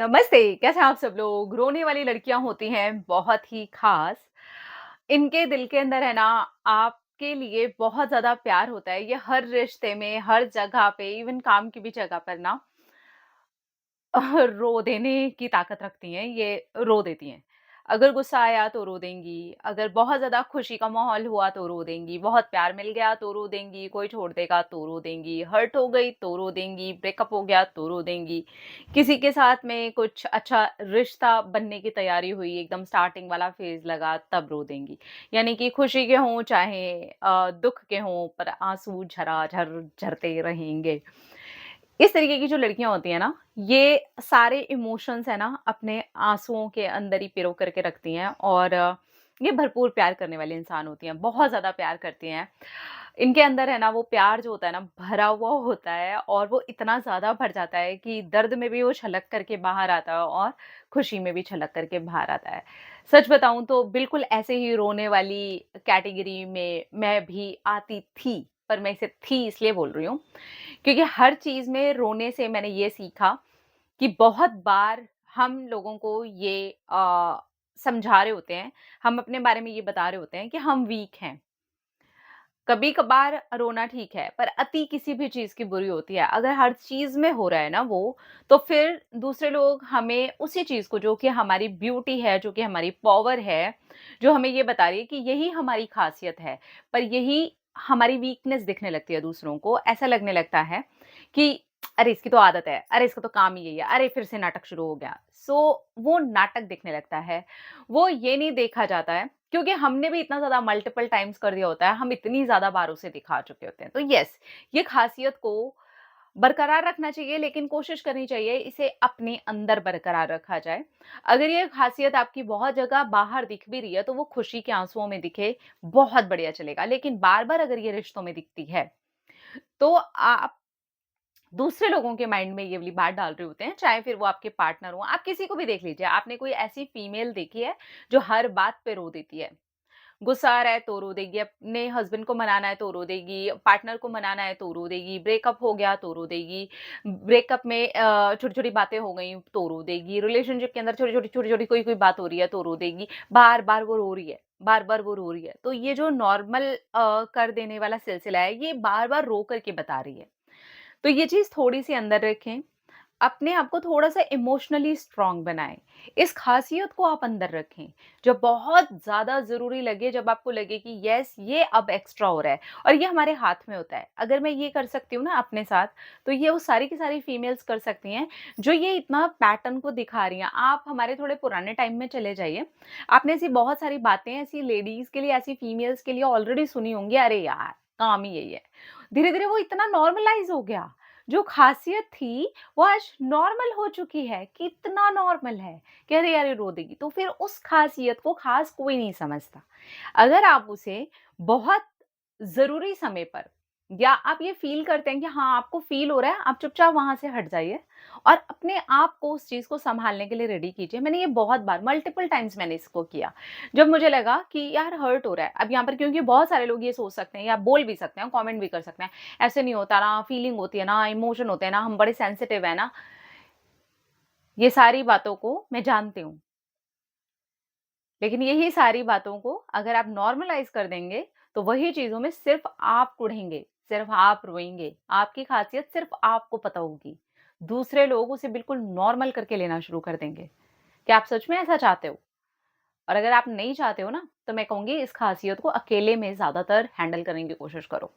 नमस्ते, कैसे हैं आप सब लोग? रोने वाली लड़कियाँ होती हैं बहुत ही ख़ास। इनके दिल के अंदर है ना आपके लिए बहुत ज़्यादा प्यार होता है। ये हर रिश्ते में, हर जगह पे इवन काम की भी जगह पर ना रो देने की ताकत रखती हैं, ये रो देती हैं। अगर गुस्सा आया तो रो देंगी, अगर बहुत ज़्यादा खुशी का माहौल हुआ तो रो देंगी, बहुत प्यार मिल गया तो रो देंगी, कोई छोड़ देगा तो रो देंगी, हर्ट हो गई तो रो देंगी, ब्रेकअप हो गया तो रो देंगी। किसी के साथ में कुछ अच्छा रिश्ता बनने की तैयारी हुई, एकदम स्टार्टिंग वाला फ़ेज़ लगा तब रो देंगी। यानी कि खुशी के हों चाहे दुःख के हों पर आँसू झराझर झरते रहेंगे। इस तरीके की जो लड़कियाँ होती हैं ना, ये सारे इमोशंस है ना, अपने आँसुओं के अंदर ही पिरो करके रखती हैं और ये भरपूर प्यार करने वाली इंसान होती हैं, बहुत ज़्यादा प्यार करती हैं। इनके अंदर है ना, वो प्यार जो होता है ना, भरा हुआ होता है और वो इतना ज़्यादा भर जाता है कि दर्द में भी वो छलक करके बाहर आता है और खुशी में भी छलक करके बाहर आता है। सच बताऊँ तो बिल्कुल ऐसे ही रोने वाली कैटेगरी में मैं भी आती थी, पर मैं इसे थी इसलिए बोल रही हूँ क्योंकि हर चीज़ में रोने से मैंने ये सीखा कि बहुत बार हम लोगों को ये समझा रहे होते हैं, हम अपने बारे में ये बता रहे होते हैं कि हम वीक हैं। कभी-कभार रोना ठीक है, पर अति किसी भी चीज़ की बुरी होती है। अगर हर चीज़ में हो रहा है ना वो, तो फिर दूसरे लोग हमें उसी चीज़ को जो कि हमारी ब्यूटी है, जो कि हमारी पावर है, जो हमें ये बता रही है कि यही हमारी ख़ासियत है, पर यही हमारी वीकनेस दिखने लगती है दूसरों को। ऐसा लगने लगता है कि अरे! इसकी तो आदत है, अरे! इसका तो काम ही यही है, अरे! फिर से नाटक शुरू हो गया। वो नाटक दिखने लगता है। वो ये नहीं देखा जाता है क्योंकि हमने भी इतना ज़्यादा मल्टीपल टाइम्स कर दिया होता है, हम इतनी ज़्यादा बार उसे दिखा चुके होते हैं। तो येस, ये ख़ासियत को बरकरार रखना चाहिए लेकिन कोशिश करनी चाहिए इसे अपने अंदर बरकरार रखा जाए। अगर ये ख़ासियत आपकी बहुत जगह बाहर दिख भी रही है, तो वो खुशी के आँसुओं में दिखे, बहुत बढ़िया चलेगा। लेकिन बार-बार अगर ये रिश्तों में दिखती है, तो आप दूसरे लोगों के माइंड में ये वाली बात डाल रहे होते हैं, चाहे फिर वो आपके पार्टनर हों, आप किसी को भी देख लीजिए। आपने कोई ऐसी फीमेल देखी है, जो हर बात पे रो देती है? गुस्सा आ रहा है तो रो देगी, अपने हस्बैंड को मनाना है तो रो देगी, पार्टनर को मनाना है तो रो देगी, ब्रेकअप हो गया तो रो देगी, ब्रेकअप में छोटी-छोटी बातें हो गई तो रो देगी, रिलेशनशिप के अंदर छोटी-छोटी कोई-कोई बात हो रही है तो रो देगी, बार-बार वो रो रही है, बार-बार वो रो रही है। तो ये जो नॉर्मल कर देने वाला सिलसिला है, ये बार-बार रो कर के बता रही है। तो ये चीज़ थोड़ी-सी अंदर रखें, अपने आप को थोड़ा-सा इमोशनली स्ट्रॉन्ग बनाएँ। इस ख़ासियत को आप अंदर रखें, जब बहुत ज़्यादा ज़रूरी लगे, जब आपको लगे कि येस ये अब एक्स्ट्रा हो रहा है और ये हमारे हाथ में होता है। अगर मैं ये कर सकती हूँ ना अपने साथ, तो ये वो सारी की सारी फीमेल्स कर सकती हैं, जो ये इतना पैटर्न को दिखा रही हैं। आप हमारे थोड़े पुराने टाइम में चले जाइए, आपने ऐसी बहुत सारी बातें ऐसी लेडीज़ के लिए, ऐसी फीमेल्स के लिए ऑलरेडी सुनी होंगी, अरे यार! काम ही यही है। धीरे-धीरे वो इतना नॉर्मलाइज़ हो गया, जो ख़ासियत थी वो आज नॉर्मल हो चुकी है, कितना नॉर्मल है कि अरे यार ये रो देगी, तो फिर उस ख़ासियत को ख़ास कोई नहीं समझता। अगर आप उसे बहुत ज़रूरी समय पर या आप ये फ़ील करते हैं कि हाँ, आपको फ़ील हो रहा है, आप चुपचाप वहाँ से हट जाइए और अपने आप को उस चीज़ को सँभालने के लिए रेडी कीजिए। मैंने ये बहुत बार मल्टीपल टाइम्स मैंने इसको किया। जब मुझे लगा कि यार हर्ट हो रहा है, अब यहाँ पर क्योंकि बहुत सारे लोग ये सोच सकते हैं या बोल भी सकते हैं, कमेंट भी कर सकते हैं, ऐसे नहीं होता ना, फीलिंग होती है ना, इमोशन होते हैं ना, हम बड़े सेंसिटिव है ना। ये सारी बातों को मैं जानती हूँ। लेकिन यही सारी बातों को अगर आप नॉर्मलाइज़ कर देंगे, तो वही चीज़ों में सिर्फ़ आप कुढ़ेंगे, सिर्फ़ आप रोएँगे, आपकी ख़ासियत सिर्फ़ आपको पता होगी। दूसरे लोग उसे बिल्कुल नॉर्मल करके लेना शुरू कर देंगे। क्या आप सच में ऐसा चाहते हो? और अगर आप नहीं चाहते हो ना, तो मैं कहूँगी इस ख़ासियत को अकेले में ज़्यादातर हैंडल करने की कोशिश करो।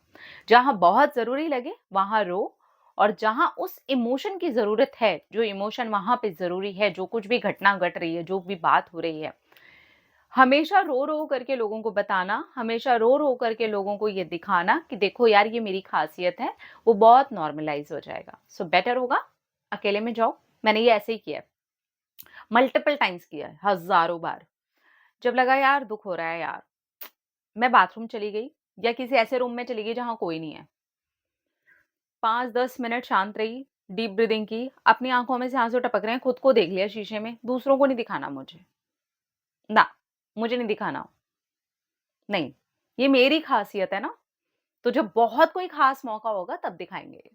जहाँ बहुत ज़रूरी लगे, वहाँ रो और जहाँ उस इमोशन की ज़रूरत है, जो इमोशन वहाँ पे ज़रूरी है, जो कुछ भी घटना घट रही है, जो भी बात हो रही है, हमेशा रो-रो करके लोगों को बताना, हमेशा रो-रो करके लोगों को ये दिखाना कि देखो यार ये मेरी ख़ासियत है, वो बहुत नॉर्मलाइज़ हो जाएगा। सो बेटर होगा अकेले में जाओ। मैंने ये ऐसे ही किया है, मल्टीपल टाइम्स किया है, हज़ारों बार। जब लगा यार दुःख हो रहा है यार, मैं बाथरूम चली गई या किसी ऐसे रूम में चली गई जहाँ कोई नहीं है। 5-10 मिनट शांत रही, डीप ब्रीथिंग की, अपनी आँखों में से आँसू टपक रहे हैं, खुद को देख लिया शीशे में, दूसरों को नहीं दिखाना मुझे। ना, मुझे नहीं दिखाना। नहीं, ये मेरी ख़ासियत है ना, तो जब बहुत कोई ख़ास मौका होगा तब दिखाएँगे।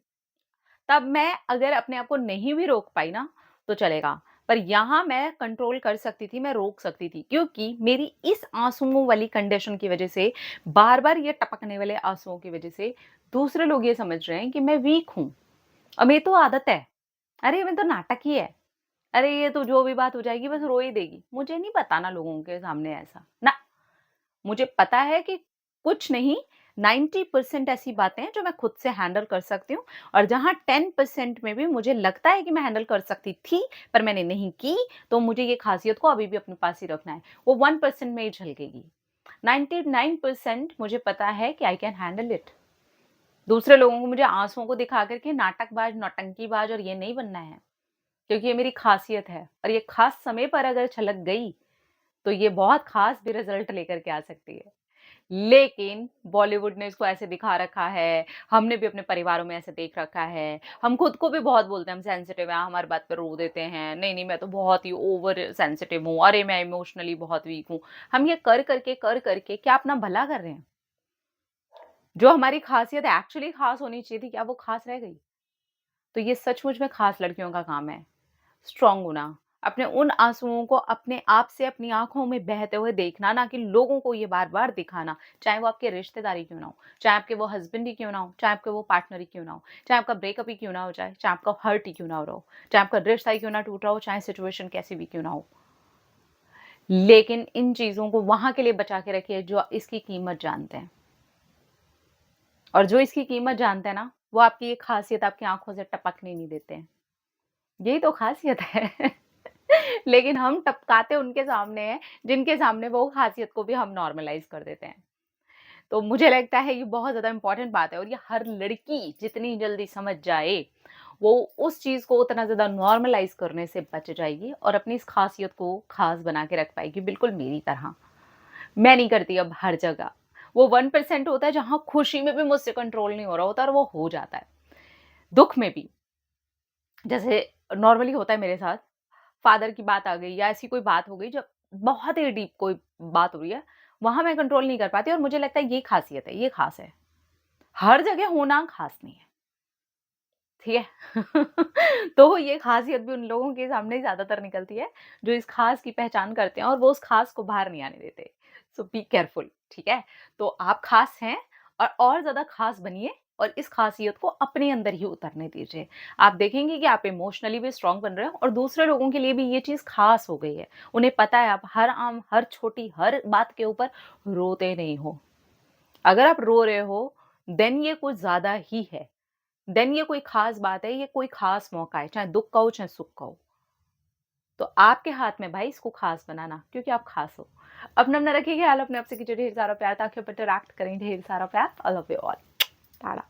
तब मैं अगर अपने आप को नहीं भी रोक पाई ना, तो चलेगा। पर यहाँ मैं कंट्रोल कर सकती थी, मैं रोक सकती थी क्योंकि मेरी इस आँसुओं वाली कंडीशन की वज़ह से, बार-बार ये टपकने वाले आँसुओं की वज़ह से दूसरे लोग ये समझ रहे हैं कि मैं वीक हूँ। अब ये तो आदत है। अरे, ये तो नाटक ही है। अरे, ये तो जो भी बात हो जाएगी बस रो ही देगी। मुझे नहीं बताना लोगों के सामने ऐसा। ना, मुझे पता है कि कुछ नहीं 90% ऐसी बातें हैं जो मैं खुद से हैंडल कर सकती हूँ और जहाँ 10% में भी मुझे लगता है कि मैं हैंडल कर सकती थी, पर मैंने नहीं की, तो मुझे ये ख़ासियत को अभी भी अपने पास ही रखना है। वो 1% में ही झलकेगी। 99% मुझे पता है कि आई कैन हैंडल इट। दूसरे लोगों को मुझे आँसुओं को दिखा कर के नाटकबाज़, नौटंकीबाज़ और ये नहीं बनना है, क्योंकि ये मेरी ख़ासियत है और ये ख़ास समय पर अगर छलक गई, तो ये बहुत ख़ास भी रिज़ल्ट लेकर के आ सकती है। लेकिन बॉलीवुड ने इसको ऐसे दिखा रखा है, हमने भी अपने परिवारों में ऐसे देख रखा है, हम खुद को भी बहुत बोलते हैं हम सेंसिटिव हैं, हमारी बात पे रो देते हैं, नहीं, मैं तो बहुत ही ओवर सेंसिटिव हूँ, अरे मैं इमोशनली बहुत वीक हूँ। हम ये कर कर के क्या अपना भला कर रहे हैं? जो हमारी ख़ासियत एक्चुअली ख़ास होनी चाहिए थी, क्या वो ख़ास रह गई? तो ये सचमुच में ख़ास लड़कियों का काम है। स्ट्रॉन्ग होना, अपने उन आँसुओं को अपने आप से अपनी आँखों में बहते हुए देखना, ना कि लोगों को ये बार-बार दिखाना, चाहे वो आपके रिश्तेदार ही क्यों ना हो, चाहे आपके वो हस्बैंड ही क्यों ना हो, चाहे आपके वो पार्टनर ही क्यों ना हो, चाहे आपका ब्रेकअप ही क्यों ना हो जाए, चाहे आपका हर्ट ही क्यों ना हो रहा हो, चाहे आपका रिश्ता ही क्यों ना टूट रहा हो, चाहे सिचुएशन कैसी भी क्यों ना हो। लेकिन इन चीज़ों को वहाँ के लिए बचा के रखिए जो इसकी कीमत जानते हैं और जो इसकी कीमत जानते हैं ना, वो आपकी ये ख़ासियत आपकी आँखों से टपकने नहीं देते हैं। यही तो ख़ासियत है। लेकिन हम टपकाते उनके सामने हैं, जिनके सामने वो ख़ासियत को भी हम नॉर्मलाइज़ कर देते हैं। तो मुझे लगता है ये बहुत ज़्यादा इम्पोर्टेंट बात है और ये हर लड़की जितनी जल्दी समझ जाए, वो उस चीज़ को उतना ज़्यादा नॉर्मलाइज़ करने से बच जाएगी और अपनी इस ख़ासियत को ख़ास बना के रख पाएगी, बिल्कुल मेरी तरह। मैं नहीं करती अब हर जगह। वो 1% होता है जहाँ खुशी में भी मुझसे कंट्रोल नहीं हो रहा होता और वो हो जाता है। दुःख में भी, जैसे नॉर्मली होता है मेरे साथ, फादर की बात आ गई या ऐसी कोई बात हो गई जब बहुत ही डीप कोई बात हो रही है, वहाँ मैं कंट्रोल नहीं कर पाती और मुझे लगता है ये ख़ासियत है, ये ख़ास है। हर जगह होना ख़ास नहीं है, ठीक है? तो ये ख़ासियत भी उन लोगों के सामने ज़्यादातर निकलती है, जो इस ख़ास की पहचान करते हैं और वो उस ख़ास को बाहर नहीं आने देते। सो बी केयरफुल, ठीक है? तो आप ख़ास हैं और ज़्यादा ख़ास बनिए और इस ख़ासियत को अपने अंदर ही उतरने दीजिए। आप देखेंगे कि आप इमोशनली भी स्ट्रॉन्ग बन रहे हो और दूसरे लोगों के लिए भी ये चीज़ ख़ास हो गई है। उन्हें पता है आप हर आम, हर छोटी, हर बात के ऊपर रोते नहीं हो। अगर आप रो रहे हो, देन ये कुछ ज़्यादा ही है। देन ये कोई ख़ास बात है, ये कोई ख़ास मौका है, चाहे दुःख का हो, चाहे सुख का हो। तो आपके हाथ में भाई इसको ख़ास बनाना क्योंकि आप ख़ास हो। अपना-अपना रखिए ख़्याल, अपने आप से कीजिए ढेर सारा प्यार ताकि आप इंटरैक्ट करें ढेर सारा प्यार। I love you all. Tata.